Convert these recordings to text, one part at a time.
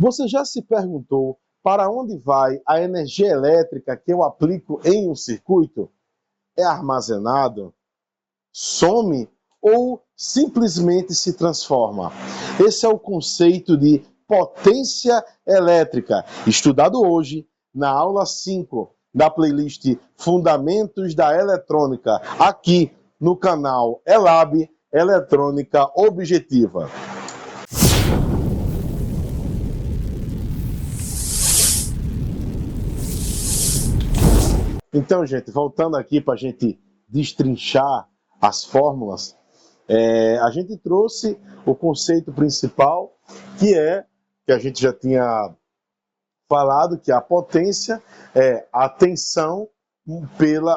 Você já se perguntou para onde vai a energia elétrica que eu aplico em um circuito? É armazenado? Some ou simplesmente se transforma? Esse é o conceito de potência elétrica, estudado hoje na aula 5 da playlist Fundamentos da Eletrônica, aqui no canal ELAB Eletrônica Objetiva. Então, gente, voltando aqui para a gente destrinchar as fórmulas, a gente trouxe o conceito principal, que a gente já tinha falado, que a potência é a tensão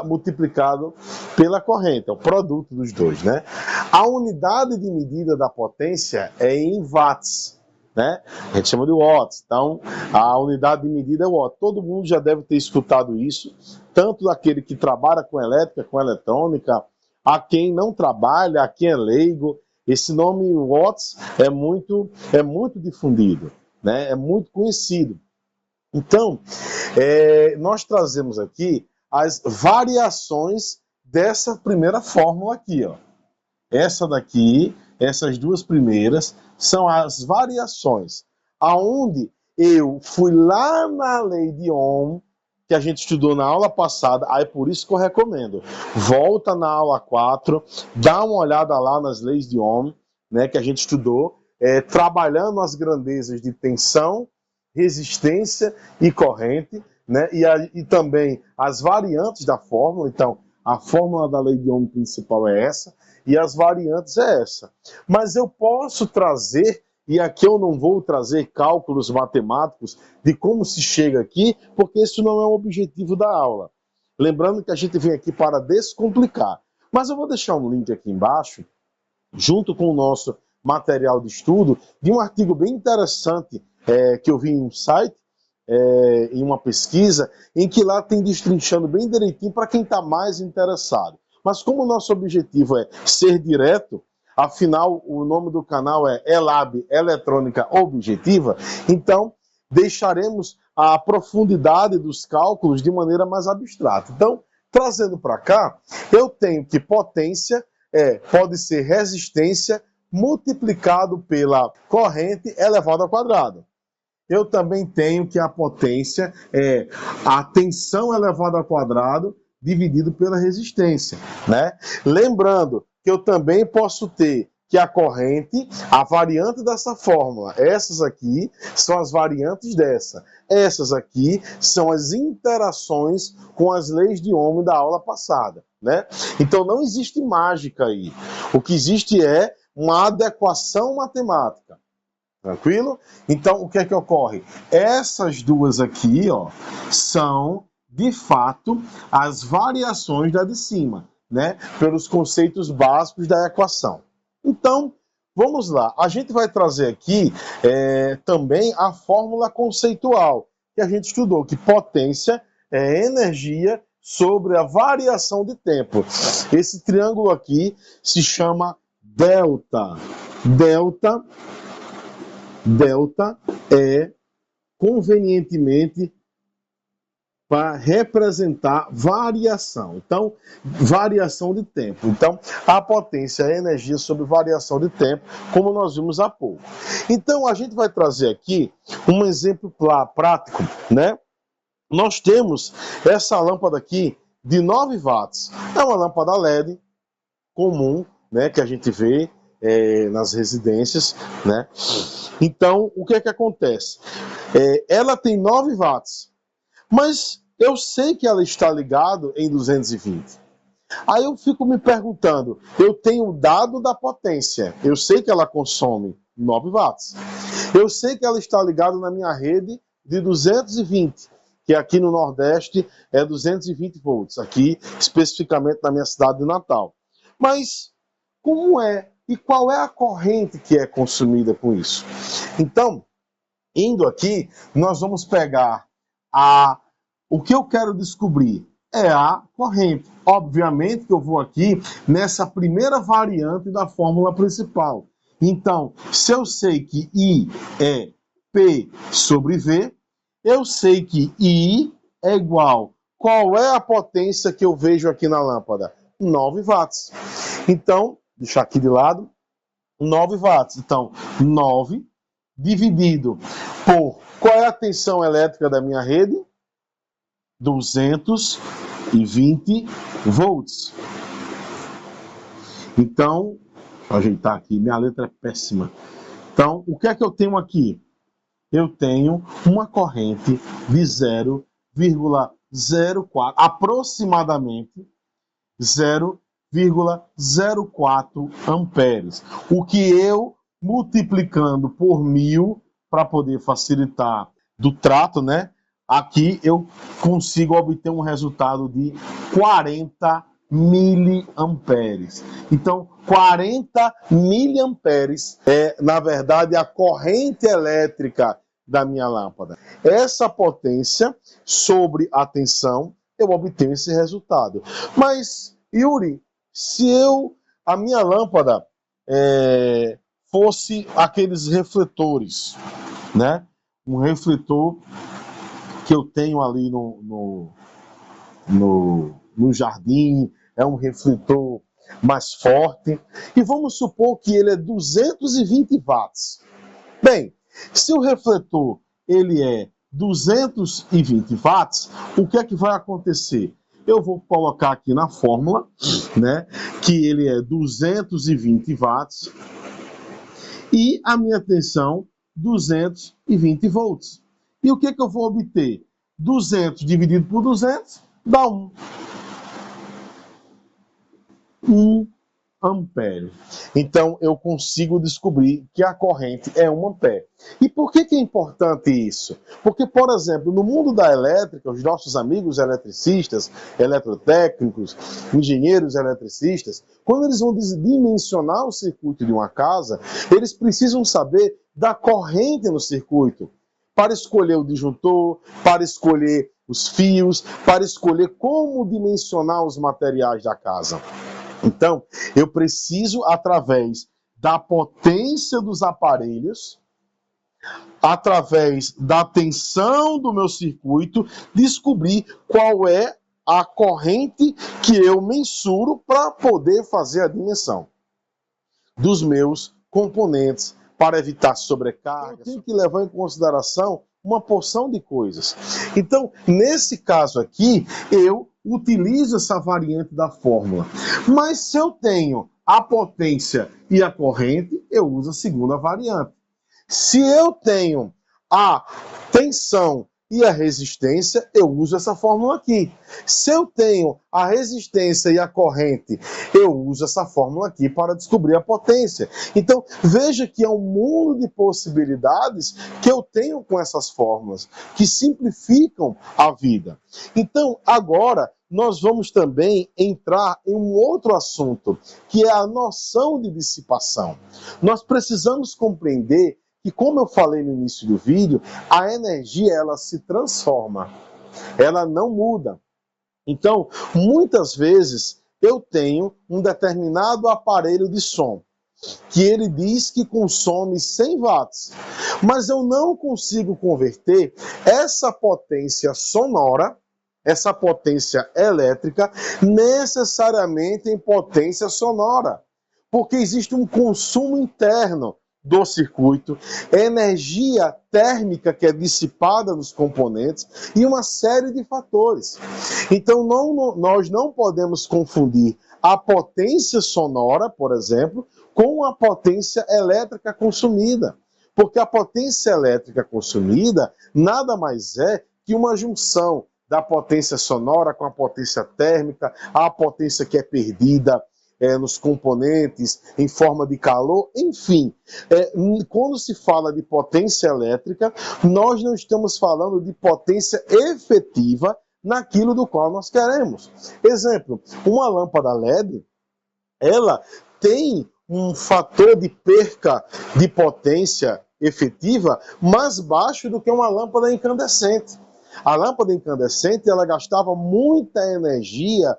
multiplicado pela corrente, é o produto dos dois, né? A unidade de medida da potência é em watts, né? A gente chama de watts, então a unidade de medida é watt. Todo mundo já deve ter escutado isso, tanto daquele que trabalha com elétrica, com eletrônica, a quem não trabalha, a quem é leigo. Esse nome watts é muito difundido, né? É muito conhecido. Então, nós trazemos aqui as variações dessa primeira fórmula aqui, ó. Essa daqui, essas duas primeiras, são as variações, aonde eu fui lá na lei de Ohm, que a gente estudou na aula passada, aí por isso que eu recomendo. Volta na aula 4, dá uma olhada lá nas leis de Ohm, né, que a gente estudou, trabalhando as grandezas de tensão, resistência e corrente, né, e também as variantes da fórmula. Então, a fórmula da lei de Ohm principal é essa, e as variantes é essa. Mas eu posso trazer, e aqui eu não vou trazer cálculos matemáticos de como se chega aqui, porque isso não é o objetivo da aula. Lembrando que a gente vem aqui para descomplicar. Mas eu vou deixar um link aqui embaixo, junto com o nosso material de estudo, de um artigo bem interessante que eu vi em um site, em uma pesquisa, em que lá tem destrinchando bem direitinho para quem está mais interessado. Mas como o nosso objetivo é ser direto, afinal o nome do canal é ELAB Eletrônica Objetiva, então deixaremos a profundidade dos cálculos de maneira mais abstrata. Então, trazendo para cá, eu tenho que potência pode ser resistência multiplicado pela corrente elevado ao quadrado. Eu também tenho que a potência é a tensão elevada ao quadrado dividido pela resistência, né? Lembrando que eu também posso ter que a corrente, a variante dessa fórmula, essas aqui são as variantes dessa. Essas aqui são as interações com as leis de Ohm da aula passada, né? Então não existe mágica aí. O que existe é uma adequação matemática. Tranquilo? Então, o que é que ocorre? Essas duas aqui, ó, são, de fato, as variações da de cima, né? Pelos conceitos básicos da equação. Então, vamos lá. A gente vai trazer aqui também a fórmula conceitual, que a gente estudou, que potência é energia sobre a variação de tempo. Esse triângulo aqui se chama delta. Delta é convenientemente para representar variação. Então, variação de tempo. Então, a potência é a energia sobre variação de tempo, como nós vimos há pouco. Então, a gente vai trazer aqui um exemplo prático, né? Nós temos essa lâmpada aqui de 9 watts. É uma lâmpada LED comum, né, que a gente vê nas residências, né? Então, o que é que acontece? Ela tem 9 watts, mas eu sei que ela está ligada em 220. Aí eu fico me perguntando, eu tenho o dado da potência, eu sei que ela consome 9 watts. Eu sei que ela está ligada na minha rede de 220, que aqui no Nordeste é 220 volts, aqui especificamente na minha cidade de Natal. Mas como é? E qual é a corrente que é consumida com isso? Então, indo aqui, nós vamos pegar o que eu quero descobrir é a corrente. Obviamente que eu vou aqui nessa primeira variante da fórmula principal. Então, se eu sei que I é P sobre V, eu sei que I é igual. Qual é a potência que eu vejo aqui na lâmpada? 9 watts. Então, deixar aqui de lado, 9 watts. Então, 9 dividido por... Qual é a tensão elétrica da minha rede? 220 volts. Então, vou ajeitar aqui, minha letra é péssima. Então, o que é que eu tenho aqui? Eu tenho uma corrente de 0,04, aproximadamente 0,04 amperes. O que eu, multiplicando por 1000, para poder facilitar do trato, né? Aqui eu consigo obter um resultado de 40 miliamperes. Então, 40 miliamperes é, na verdade, a corrente elétrica da minha lâmpada. Essa potência sobre a tensão, eu obtenho esse resultado. Mas, Yuri, se a minha lâmpada fosse aqueles refletores, né? Um refletor que eu tenho ali no jardim, é um refletor mais forte, e vamos supor que ele é 220 watts. Bem, se o refletor ele é 220 watts, o que é que vai acontecer? Eu vou colocar aqui na fórmula, né, que ele é 220 watts e a minha tensão 220 volts. E o que é que eu vou obter? 200 dividido por 200 dá 1. 1 ampere. Então, eu consigo descobrir que a corrente é 1 ampere. E por que é importante isso? Porque, por exemplo, no mundo da elétrica, os nossos amigos eletricistas, eletrotécnicos, engenheiros eletricistas, quando eles vão dimensionar o circuito de uma casa, eles precisam saber da corrente no circuito, para escolher o disjuntor, para escolher os fios, para escolher como dimensionar os materiais da casa. Então, eu preciso, através da potência dos aparelhos, através da tensão do meu circuito, descobrir qual é a corrente que eu mensuro para poder fazer a dimensão dos meus componentes, para evitar sobrecarga. Eu tenho que levar em consideração uma porção de coisas. Então, nesse caso aqui, eu utilizo essa variante da fórmula. Mas se eu tenho a potência e a corrente, eu uso a segunda variante. Se eu tenho a tensão e a resistência, eu uso essa fórmula aqui. Se eu tenho a resistência e a corrente, eu uso essa fórmula aqui para descobrir a potência. Então, veja que é um mundo de possibilidades que eu tenho com essas fórmulas, que simplificam a vida. Então, agora, nós vamos também entrar em um outro assunto, que é a noção de dissipação. Nós precisamos compreender que, como eu falei no início do vídeo, a energia ela se transforma, ela não muda. Então, muitas vezes, eu tenho um determinado aparelho de som, que ele diz que consome 100 watts, mas eu não consigo converter essa potência sonora, essa potência elétrica, necessariamente em potência sonora, porque existe um consumo interno do circuito, energia térmica que é dissipada nos componentes e uma série de fatores. Então, nós não podemos confundir a potência sonora, por exemplo, com a potência elétrica consumida, porque a potência elétrica consumida nada mais é que uma junção da potência sonora com a potência térmica, a potência que é perdida nos componentes, em forma de calor, enfim. Quando se fala de potência elétrica, nós não estamos falando de potência efetiva naquilo do qual nós queremos. Exemplo, uma lâmpada LED, ela tem um fator de perca de potência efetiva mais baixo do que uma lâmpada incandescente. A lâmpada incandescente, ela gastava muita energia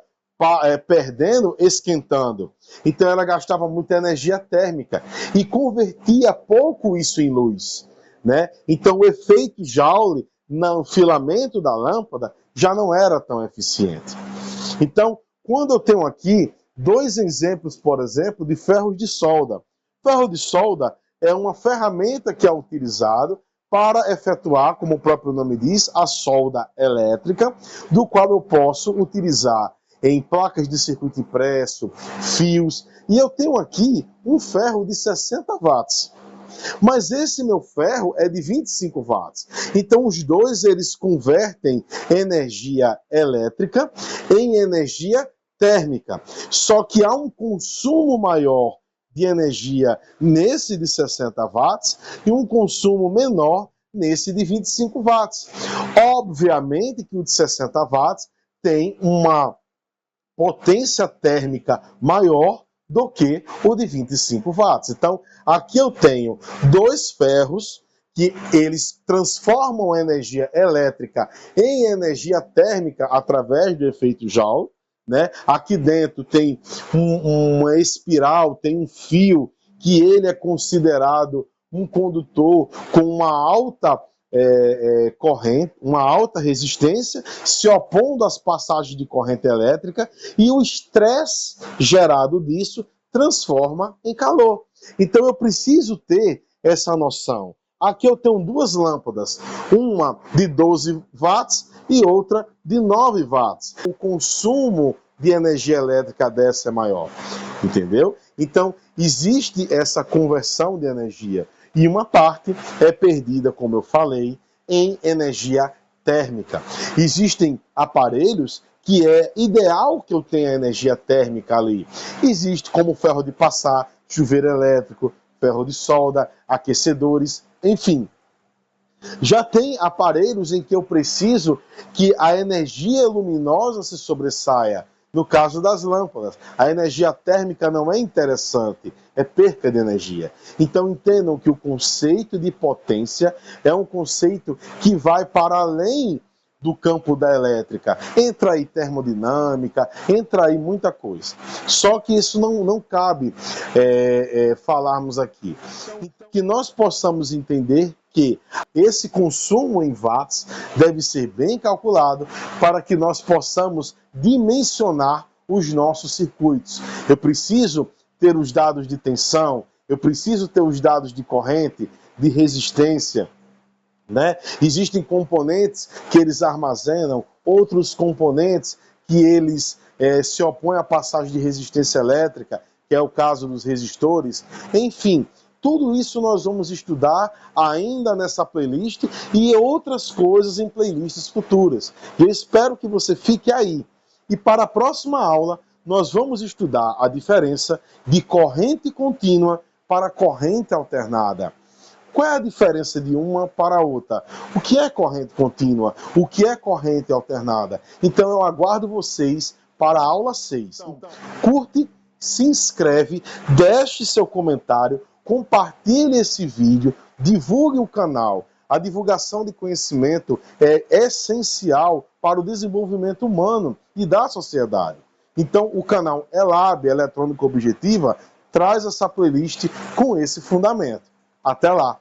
perdendo, esquentando. Então ela gastava muita energia térmica e convertia pouco isso em luz. né? Então o efeito Joule no filamento da lâmpada já não era tão eficiente. Então, quando eu tenho aqui dois exemplos, por exemplo, de ferros de solda. Ferro de solda é uma ferramenta que é utilizada para efetuar, como o próprio nome diz, a solda elétrica, do qual eu posso utilizar em placas de circuito impresso, fios, e eu tenho aqui um ferro de 60 watts. Mas esse meu ferro é de 25 watts. Então os dois eles convertem energia elétrica em energia térmica. Só que há um consumo maior de energia nesse de 60 watts e um consumo menor nesse de 25 watts. Obviamente que o de 60 watts tem uma potência térmica maior do que o de 25 watts. Então, aqui eu tenho dois ferros que eles transformam a energia elétrica em energia térmica através do efeito Joule, né? Aqui dentro tem uma espiral, tem um fio que ele é considerado um condutor com uma alta corrente, uma alta resistência, se opondo às passagens de corrente elétrica, e o estresse gerado disso transforma em calor. Então eu preciso ter essa noção. Aqui eu tenho duas lâmpadas, uma de 12 watts e outra de 9 watts. O consumo de energia elétrica dessa é maior, entendeu? Então existe essa conversão de energia. E uma parte é perdida, como eu falei, em energia térmica. Existem aparelhos que é ideal que eu tenha energia térmica ali. Existe como ferro de passar, chuveiro elétrico, ferro de solda, aquecedores, enfim. Já tem aparelhos em que eu preciso que a energia luminosa se sobressaia. No caso das lâmpadas, a energia térmica não é interessante, é perca de energia. Então entendam que o conceito de potência é um conceito que vai para além do campo da elétrica. Entra aí termodinâmica, entra aí muita coisa. Só que isso não cabe falarmos aqui. Que nós possamos entender que esse consumo em watts deve ser bem calculado para que nós possamos dimensionar os nossos circuitos. Eu preciso ter os dados de tensão, eu preciso ter os dados de corrente, de resistência, né? Existem componentes que eles armazenam, outros componentes que eles se opõem à passagem de resistência elétrica, que é o caso dos resistores. Enfim, tudo isso nós vamos estudar ainda nessa playlist e outras coisas em playlists futuras. Eu espero que você fique aí. E para a próxima aula, nós vamos estudar a diferença de corrente contínua para corrente alternada. Qual é a diferença de uma para a outra? O que é corrente contínua? O que é corrente alternada? Então eu aguardo vocês para a aula 6. Curte, se inscreve, deixe seu comentário, compartilhe esse vídeo, divulgue o canal. A divulgação de conhecimento é essencial para o desenvolvimento humano e da sociedade. Então o canal ELAB, Eletrônica Objetiva, traz essa playlist com esse fundamento. Até lá!